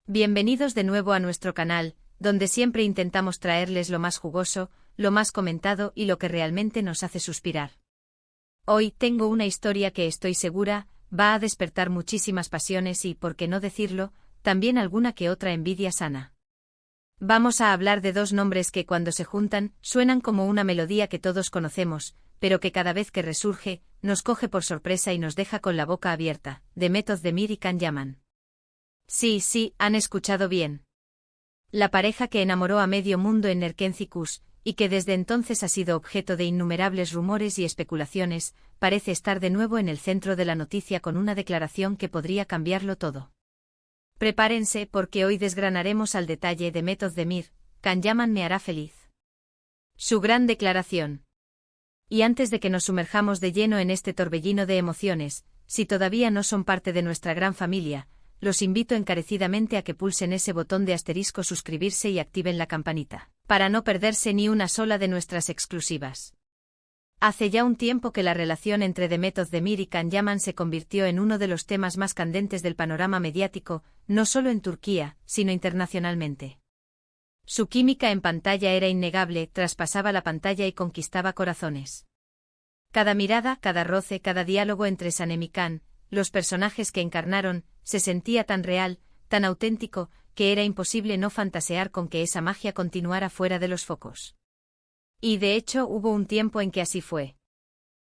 Bienvenidos de nuevo a nuestro canal, donde siempre intentamos traerles lo más jugoso, lo más comentado y lo que realmente nos hace suspirar. Hoy tengo una historia que estoy segura va a despertar muchísimas pasiones y, por qué no decirlo, también alguna que otra envidia sana. Vamos a hablar de dos nombres que cuando se juntan suenan como una melodía que todos conocemos, pero que cada vez que resurge, nos coge por sorpresa y nos deja con la boca abierta: Demet Özdemir y Can Yaman. Sí, han escuchado bien. La pareja que enamoró a medio mundo en Erkenci Kuş, y que desde entonces ha sido objeto de innumerables rumores y especulaciones, parece estar de nuevo en el centro de la noticia con una declaración que podría cambiarlo todo. Prepárense porque hoy desgranaremos al detalle Demet Özdemir, Can Yaman me hará feliz. Su gran declaración. Y antes de que nos sumerjamos de lleno en este torbellino de emociones, si todavía no son parte de nuestra gran familia, los invito encarecidamente a que pulsen ese botón de asterisco suscribirse y activen la campanita, para no perderse ni una sola de nuestras exclusivas. Hace ya un tiempo que la relación entre Demet Özdemir y Can Yaman se convirtió en uno de los temas más candentes del panorama mediático, no solo en Turquía, sino internacionalmente. Su química en pantalla era innegable, traspasaba la pantalla y conquistaba corazones. Cada mirada, cada roce, cada diálogo entre Sanem y Can, los personajes que encarnaron, se sentía tan real, tan auténtico, que era imposible no fantasear con que esa magia continuara fuera de los focos. Y de hecho hubo un tiempo en que así fue.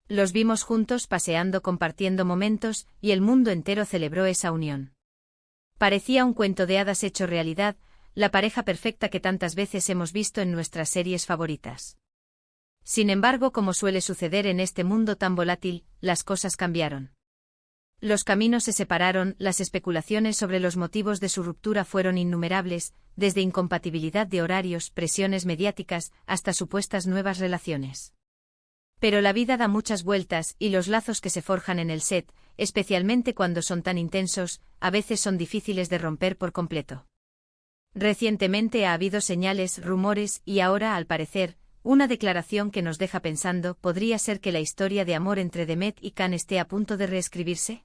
Los vimos juntos paseando, compartiendo momentos, y el mundo entero celebró esa unión. Parecía un cuento de hadas hecho realidad, la pareja perfecta que tantas veces hemos visto en nuestras series favoritas. Sin embargo, como suele suceder en este mundo tan volátil, las cosas cambiaron. Los caminos se separaron, las especulaciones sobre los motivos de su ruptura fueron innumerables, desde incompatibilidad de horarios, presiones mediáticas, hasta supuestas nuevas relaciones. Pero la vida da muchas vueltas y los lazos que se forjan en el set, especialmente cuando son tan intensos, a veces son difíciles de romper por completo. Recientemente ha habido señales, rumores y ahora, al parecer, una declaración que nos deja pensando: ¿podría ser que la historia de amor entre Demet y Can esté a punto de reescribirse?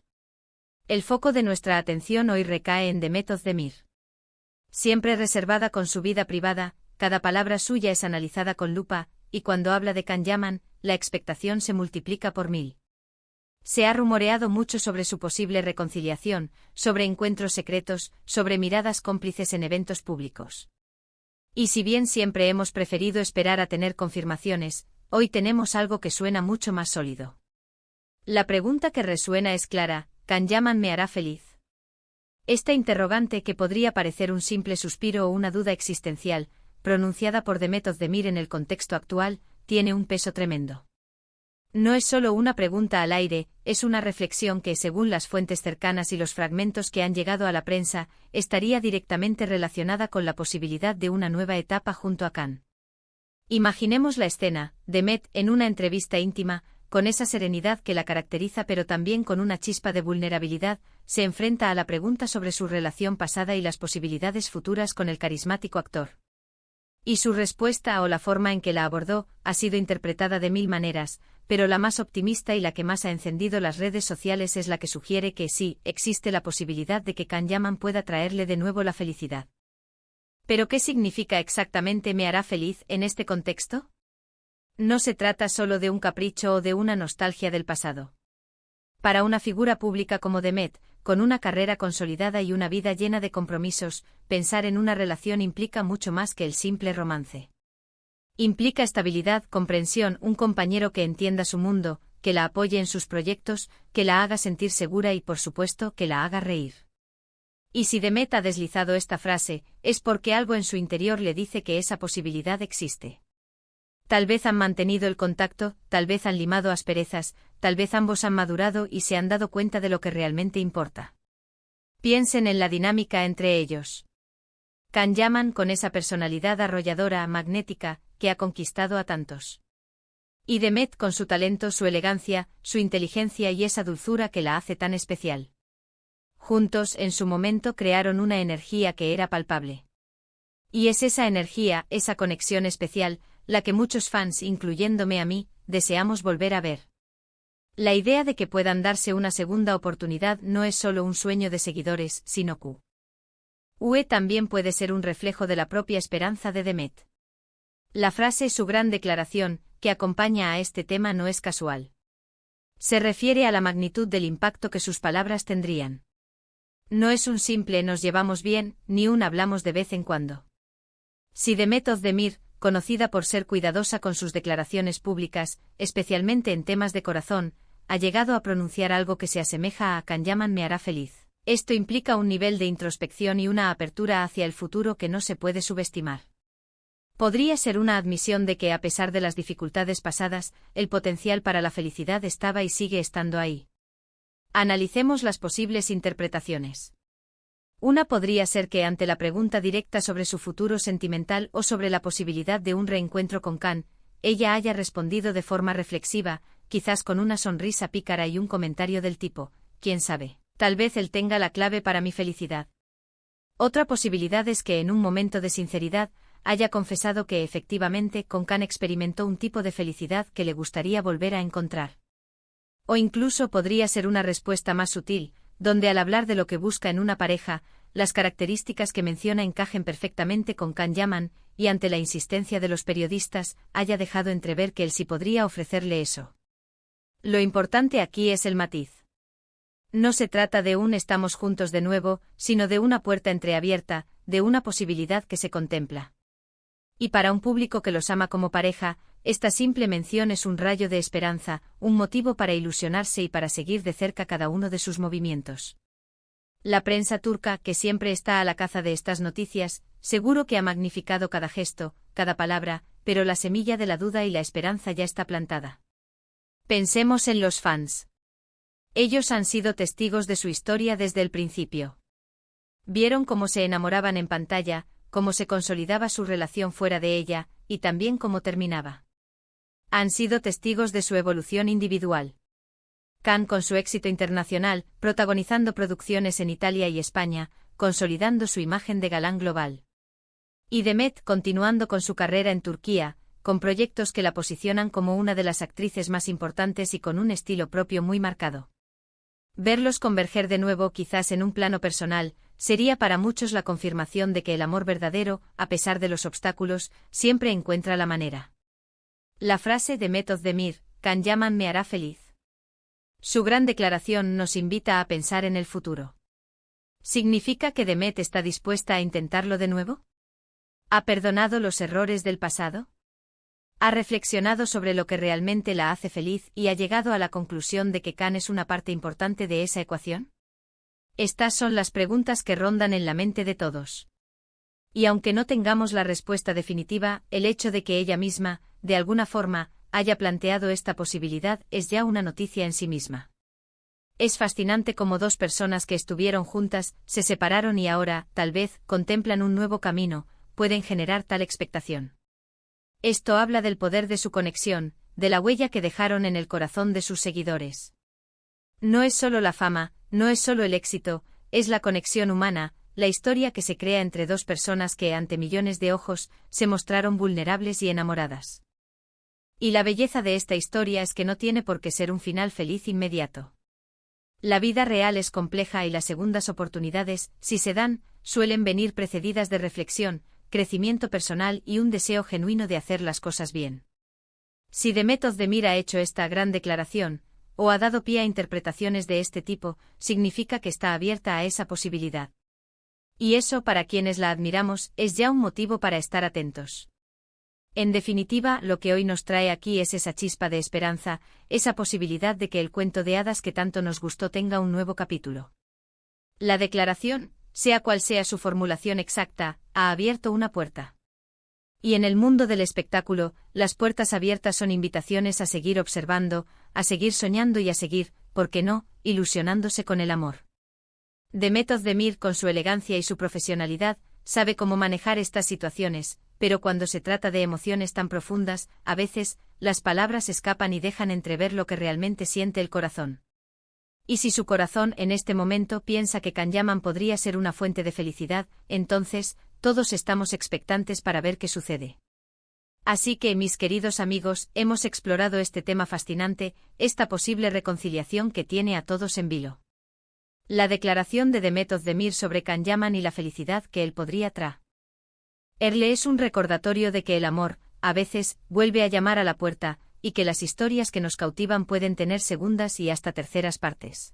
El foco de nuestra atención hoy recae en Demet Özdemir. Siempre reservada con su vida privada, cada palabra suya es analizada con lupa, y cuando habla de Can Yaman, la expectación se multiplica por 1000. Se ha rumoreado mucho sobre su posible reconciliación, sobre encuentros secretos, sobre miradas cómplices en eventos públicos. Y si bien siempre hemos preferido esperar a tener confirmaciones, hoy tenemos algo que suena mucho más sólido. La pregunta que resuena es clara: ¿Can Yaman me hará feliz? Esta interrogante, que podría parecer un simple suspiro o una duda existencial, pronunciada por Demet Özdemir en el contexto actual, tiene un peso tremendo. No es solo una pregunta al aire, es una reflexión que, según las fuentes cercanas y los fragmentos que han llegado a la prensa, estaría directamente relacionada con la posibilidad de una nueva etapa junto a Can. Imaginemos la escena: Demet, en una entrevista íntima, con esa serenidad que la caracteriza pero también con una chispa de vulnerabilidad, se enfrenta a la pregunta sobre su relación pasada y las posibilidades futuras con el carismático actor. Y su respuesta, o la forma en que la abordó, ha sido interpretada de 1000 maneras, pero la más optimista y la que más ha encendido las redes sociales es la que sugiere que sí, existe la posibilidad de que Can Yaman pueda traerle de nuevo la felicidad. ¿Pero qué significa exactamente me hará feliz en este contexto? No se trata solo de un capricho o de una nostalgia del pasado. Para una figura pública como Demet, con una carrera consolidada y una vida llena de compromisos, pensar en una relación implica mucho más que el simple romance. Implica estabilidad, comprensión, un compañero que entienda su mundo, que la apoye en sus proyectos, que la haga sentir segura y, por supuesto, que la haga reír. Y si Demet ha deslizado esta frase, es porque algo en su interior le dice que esa posibilidad existe. Tal vez han mantenido el contacto, tal vez han limado asperezas, tal vez ambos han madurado y se han dado cuenta de lo que realmente importa. Piensen en la dinámica entre ellos. Can Yaman, con esa personalidad arrolladora, magnética, que ha conquistado a tantos. Y Demet, con su talento, su elegancia, su inteligencia y esa dulzura que la hace tan especial. Juntos, en su momento, crearon una energía que era palpable. Y es esa energía, esa conexión especial, la que muchos fans, incluyéndome a mí, deseamos volver a ver. La idea de que puedan darse una segunda oportunidad no es solo un sueño de seguidores, sino que UE también puede ser un reflejo de la propia esperanza de Demet. La frase «su gran declaración», que acompaña a este tema no es casual. Se refiere a la magnitud del impacto que sus palabras tendrían. No es un simple «nos llevamos bien», ni un «hablamos de vez en cuando». Si Demet Özdemir, conocida por ser cuidadosa con sus declaraciones públicas, especialmente en temas de corazón, ha llegado a pronunciar algo que se asemeja a «Can Yaman me hará feliz». Esto implica un nivel de introspección y una apertura hacia el futuro que no se puede subestimar. Podría ser una admisión de que, a pesar de las dificultades pasadas, el potencial para la felicidad estaba y sigue estando ahí. Analicemos las posibles interpretaciones. Una podría ser que, ante la pregunta directa sobre su futuro sentimental o sobre la posibilidad de un reencuentro con Can, ella haya respondido de forma reflexiva, quizás con una sonrisa pícara y un comentario del tipo: «¿Quién sabe? Tal vez él tenga la clave para mi felicidad». Otra posibilidad es que, en un momento de sinceridad, haya confesado que efectivamente con Can experimentó un tipo de felicidad que le gustaría volver a encontrar. O incluso podría ser una respuesta más sutil, donde al hablar de lo que busca en una pareja, las características que menciona encajen perfectamente con Can Yaman, y ante la insistencia de los periodistas, haya dejado entrever que él sí podría ofrecerle eso. Lo importante aquí es el matiz. No se trata de un «estamos juntos de nuevo», sino de una puerta entreabierta, de una posibilidad que se contempla. Y para un público que los ama como pareja, esta simple mención es un rayo de esperanza, un motivo para ilusionarse y para seguir de cerca cada uno de sus movimientos. La prensa turca, que siempre está a la caza de estas noticias, seguro que ha magnificado cada gesto, cada palabra, pero la semilla de la duda y la esperanza ya está plantada. Pensemos en los fans. Ellos han sido testigos de su historia desde el principio. Vieron cómo se enamoraban en pantalla, cómo se consolidaba su relación fuera de ella, y también cómo terminaba. Han sido testigos de su evolución individual. Can, con su éxito internacional, protagonizando producciones en Italia y España, consolidando su imagen de galán global. Y Demet, continuando con su carrera en Turquía, con proyectos que la posicionan como una de las actrices más importantes y con un estilo propio muy marcado. Verlos converger de nuevo, quizás en un plano personal, sería para muchos la confirmación de que el amor verdadero, a pesar de los obstáculos, siempre encuentra la manera. La frase de Demet Özdemir, «Can Yaman me hará feliz». Su gran declaración nos invita a pensar en el futuro. ¿Significa que Demet está dispuesta a intentarlo de nuevo? ¿Ha perdonado los errores del pasado? ¿Ha reflexionado sobre lo que realmente la hace feliz y ha llegado a la conclusión de que Can es una parte importante de esa ecuación? Estas son las preguntas que rondan en la mente de todos. Y aunque no tengamos la respuesta definitiva, el hecho de que ella misma, de alguna forma, haya planteado esta posibilidad es ya una noticia en sí misma. Es fascinante cómo dos personas que estuvieron juntas, se separaron y ahora, tal vez, contemplan un nuevo camino, pueden generar tal expectación. Esto habla del poder de su conexión, de la huella que dejaron en el corazón de sus seguidores. No es solo la fama, no es solo el éxito, es la conexión humana, la historia que se crea entre dos personas que, ante millones de ojos, se mostraron vulnerables y enamoradas. Y la belleza de esta historia es que no tiene por qué ser un final feliz inmediato. La vida real es compleja y las segundas oportunidades, si se dan, suelen venir precedidas de reflexión, crecimiento personal y un deseo genuino de hacer las cosas bien. Si Demet Özdemir ha hecho esta gran declaración, o ha dado pie a interpretaciones de este tipo, significa que está abierta a esa posibilidad. Y eso, para quienes la admiramos, es ya un motivo para estar atentos. En definitiva, lo que hoy nos trae aquí es esa chispa de esperanza, esa posibilidad de que el cuento de hadas que tanto nos gustó tenga un nuevo capítulo. La declaración, sea cual sea su formulación exacta, ha abierto una puerta. Y en el mundo del espectáculo, las puertas abiertas son invitaciones a seguir observando, a seguir soñando y a seguir, ¿por qué no?, ilusionándose con el amor. Demet Özdemir, con su elegancia y su profesionalidad, sabe cómo manejar estas situaciones, pero cuando se trata de emociones tan profundas, a veces, las palabras escapan y dejan entrever lo que realmente siente el corazón. Y si su corazón en este momento piensa que Can Yaman podría ser una fuente de felicidad, entonces, todos estamos expectantes para ver qué sucede. Así que, mis queridos amigos, hemos explorado este tema fascinante, esta posible reconciliación que tiene a todos en vilo. La declaración de Demet Özdemir sobre Can Yaman y la felicidad que él podría traerle es un recordatorio de que el amor, a veces, vuelve a llamar a la puerta, y que las historias que nos cautivan pueden tener segundas y hasta terceras partes.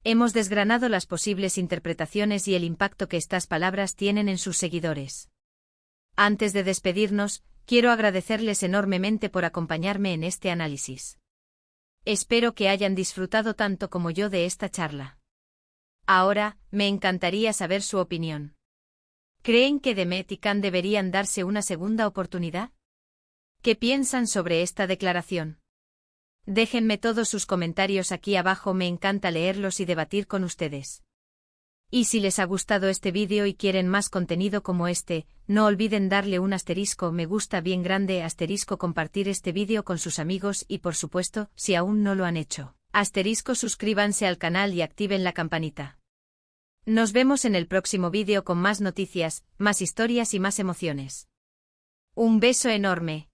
Hemos desgranado las posibles interpretaciones y el impacto que estas palabras tienen en sus seguidores. Antes de despedirnos, quiero agradecerles enormemente por acompañarme en este análisis. Espero que hayan disfrutado tanto como yo de esta charla. Ahora, me encantaría saber su opinión. ¿Creen que Demet y Can deberían darse una segunda oportunidad? ¿Qué piensan sobre esta declaración? Déjenme todos sus comentarios aquí abajo, me encanta leerlos y debatir con ustedes. Y si les ha gustado este vídeo y quieren más contenido como este, no olviden darle un asterisco me gusta bien grande, asterisco compartir este vídeo con sus amigos y por supuesto, si aún no lo han hecho, asterisco suscríbanse al canal y activen la campanita. Nos vemos en el próximo vídeo con más noticias, más historias y más emociones. Un beso enorme.